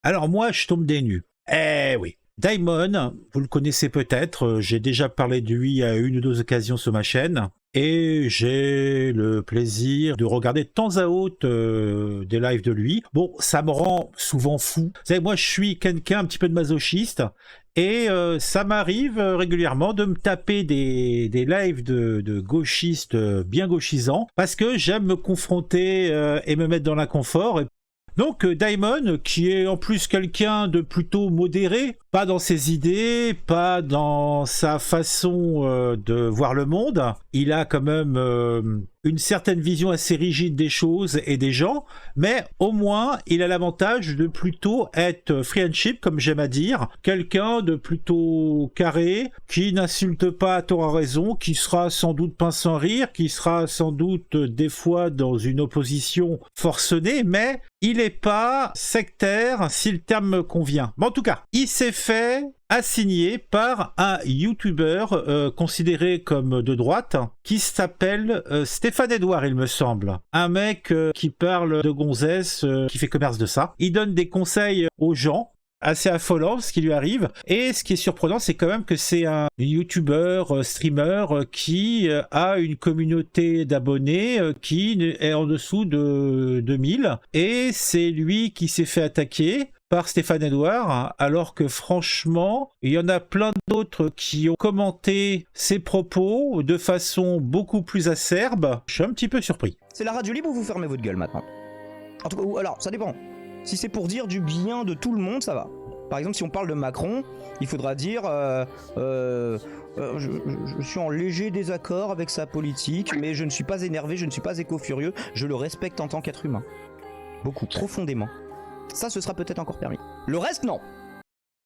Alors moi, je tombe des nues. Eh oui. Daimon, vous le connaissez peut-être, j'ai déjà parlé de lui à une ou deux occasions sur ma chaîne, et j'ai le plaisir de regarder de temps à autre des lives de lui. Bon, ça me rend souvent fou. Vous savez, moi je suis quelqu'un un petit peu de masochiste, et ça m'arrive régulièrement de me taper des lives de gauchistes bien gauchisants, parce que j'aime me confronter et me mettre dans l'inconfort. Donc Daimon, qui est en plus quelqu'un de plutôt modéré, pas dans ses idées, pas dans sa façon de voir le monde, il a quand même une certaine vision assez rigide des choses et des gens, mais au moins il a l'avantage de plutôt être free and cheap, comme j'aime à dire, quelqu'un de plutôt carré, qui n'insulte pas à tort à raison, qui sera sans doute pince sans rire, qui sera sans doute des fois dans une opposition forcenée, mais il n'est pas sectaire si le terme me convient. Mais en tout cas, il s'est fait assigné par un YouTuber considéré comme de droite qui s'appelle Stéphane Edouard, il me semble. Un mec qui parle de gonzesse, qui fait commerce de ça. Il donne des conseils aux gens. Assez affolant ce qui lui arrive, et ce qui est surprenant, c'est quand même que c'est un youtubeur, streamer qui a une communauté d'abonnés qui est en dessous de 2000, et c'est lui qui s'est fait attaquer par Stéphane Edouard, alors que franchement, il y en a plein d'autres qui ont commenté ses propos de façon beaucoup plus acerbe. Je suis un petit peu surpris. C'est la radio libre ou vous fermez votre gueule maintenant? En tout cas, alors ça dépend. Si c'est pour dire du bien de tout le monde, ça va. Par exemple, si on parle de Macron, il faudra dire je suis en léger désaccord avec sa politique, mais je ne suis pas énervé, je ne suis pas éco-furieux, je le respecte en tant qu'être humain. Beaucoup, profondément. Ça, ce sera peut-être encore permis. Le reste, non.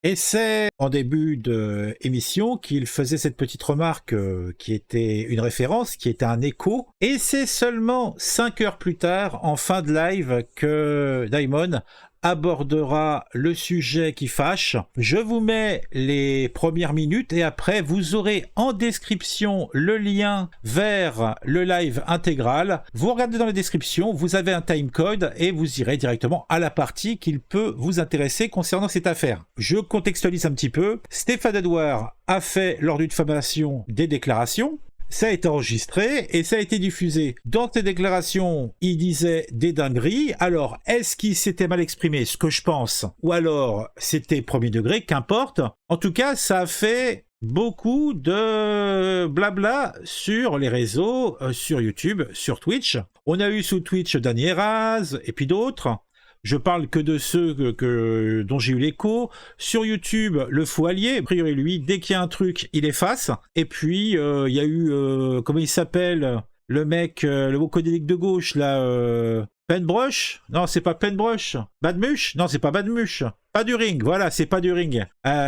Et c'est en début d'émission qu'il faisait cette petite remarque qui était une référence, qui était un écho. Et c'est seulement 5 heures plus tard, en fin de live, que Daimon abordera le sujet qui fâche. Je vous mets les premières minutes et après vous aurez en description le lien vers le live intégral. Vous regardez dans la description, vous avez un timecode et vous irez directement à la partie qui peut vous intéresser concernant cette affaire. Je contextualise un petit peu. Stéphane Edouard a fait lors d'une diffamation des déclarations. Ça a été enregistré et ça a été diffusé. Dans ses déclarations, il disait des dingueries. Alors, est-ce qu'il s'était mal exprimé, ce que je pense, ou alors c'était premier degré, qu'importe. En tout cas, ça a fait beaucoup de blabla sur les réseaux, sur YouTube, sur Twitch. On a eu sous Twitch Dany Heraz et puis d'autres. Je parle que de ceux dont j'ai eu l'écho. Sur YouTube, le faux allié, a priori lui, dès qu'il y a un truc, il efface. Et puis, il y a eu, comment il s'appelle, le mec, le vocodélique de gauche, là, Penbrush? Non, c'est pas Penbrush. Badmuche? Non, c'est pas Badmuche. Pas du ring, voilà, c'est pas du ring.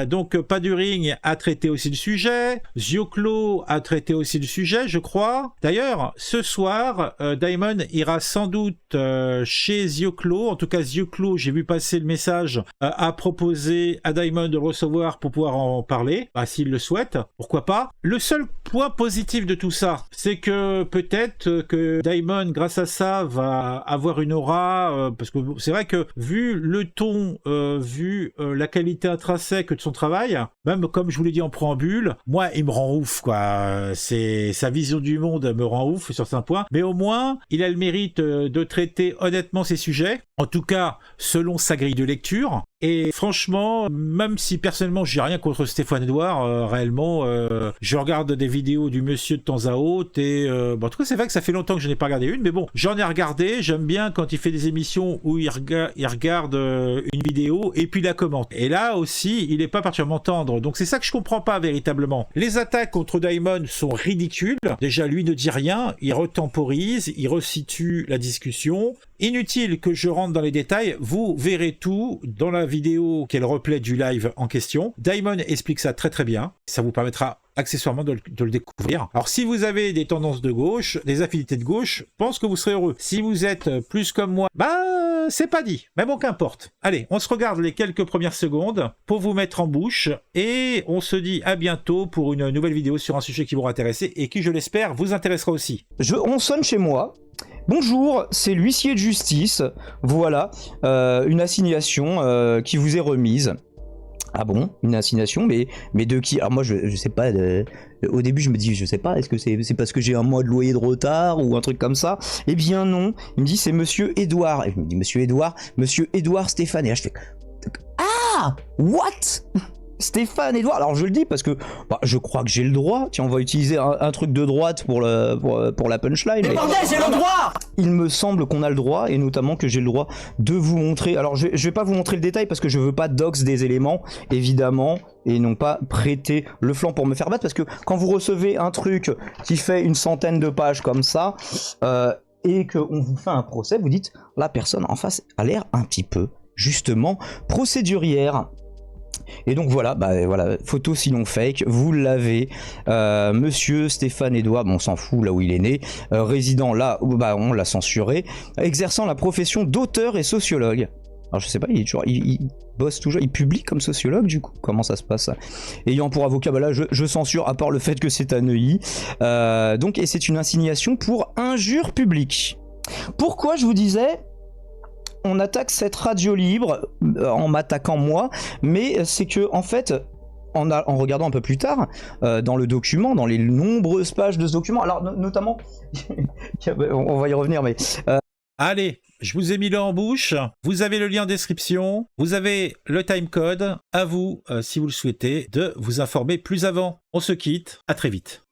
Donc, pas du ring a traité aussi le sujet. Zioclo a traité aussi le sujet, je crois. D'ailleurs, ce soir, Daimon ira sans doute chez Zioclo. En tout cas, Zioclo, j'ai vu passer le message, a proposé à Daimon de le recevoir pour pouvoir en parler. Bah, s'il le souhaite, pourquoi pas. Le seul point positif de tout ça, c'est que peut-être que Daimon, grâce à ça, va avoir une aura, parce que c'est vrai que vu le ton, vu la qualité intrinsèque de son travail, même comme je vous l'ai dit en préambule, moi il me rend ouf quoi, c'est sa vision du monde me rend ouf sur certains points, mais au moins il a le mérite de traiter honnêtement ces sujets, en tout cas selon sa grille de lecture. Et franchement, même si personnellement j'ai rien contre Stéphane Edouard, réellement, je regarde des vidéos du monsieur de temps à autre et bon, en tout cas c'est vrai que ça fait longtemps que je n'ai pas regardé une, mais bon, j'en ai regardé, j'aime bien quand il fait des émissions où il regarde une vidéo et puis la commente. Et là aussi, il n'est pas particulièrement tendre, donc c'est ça que je comprends pas véritablement. Les attaques contre Daimon sont ridicules, déjà lui ne dit rien, il retemporise, il resitue la discussion. Inutile que je rentre dans les détails, vous verrez tout dans la vidéo qui est le replay du live en question. Daimon explique ça très très bien, ça vous permettra accessoirement de le découvrir. Alors si vous avez des tendances de gauche, des affinités de gauche, je pense que vous serez heureux. Si vous êtes plus comme moi, bah c'est pas dit. Mais bon, qu'importe. Allez, on se regarde les quelques premières secondes pour vous mettre en bouche et on se dit à bientôt pour une nouvelle vidéo sur un sujet qui vous intéresser et qui, je l'espère, vous intéressera aussi. On sonne chez moi. Bonjour, c'est l'huissier de justice. Voilà, une assignation qui vous est remise. Ah bon, une assignation, mais de qui? Alors moi je sais pas, au début je me dis je sais pas, est-ce que c'est parce que j'ai un mois de loyer de retard ou un truc comme ça? Eh bien non, il me dit c'est monsieur Edouard, et je me dis monsieur Edouard Stéphane, et là je fais ah, what? Stéphane Edouard, alors je le dis parce que je crois que j'ai le droit. Tiens, on va utiliser un truc de droite pour la punchline. Mais bordel, j'ai le droit! Il me semble qu'on a le droit, et notamment que j'ai le droit de vous montrer. Alors je vais pas vous montrer le détail parce que je veux pas dox des éléments, évidemment, et non pas prêter le flanc pour me faire battre, parce que quand vous recevez un truc qui fait une centaine de pages comme ça, et qu'on vous fait un procès, vous dites la personne en face a l'air un petit peu, justement, procédurière. Et donc voilà, voilà, photo sinon fake, vous l'avez, monsieur Stéphane Edouard, bon, on s'en fout là où il est né, résident là où on l'a censuré, exerçant la profession d'auteur et sociologue. Alors je sais pas, il bosse toujours, il publie comme sociologue du coup, comment ça se passe? Ayant pour avocat, là je censure à part le fait que c'est à Neuilly, donc, et c'est une assignation pour injure publique. Pourquoi je vous disais on attaque cette radio libre en m'attaquant moi, mais c'est que en fait, en regardant un peu plus tard dans le document, dans les nombreuses pages de ce document, alors notamment, on va y revenir, mais allez, je vous ai mis le en bouche, vous avez le lien en description, vous avez le timecode, à vous, si vous le souhaitez, de vous informer plus avant. On se quitte, à très vite.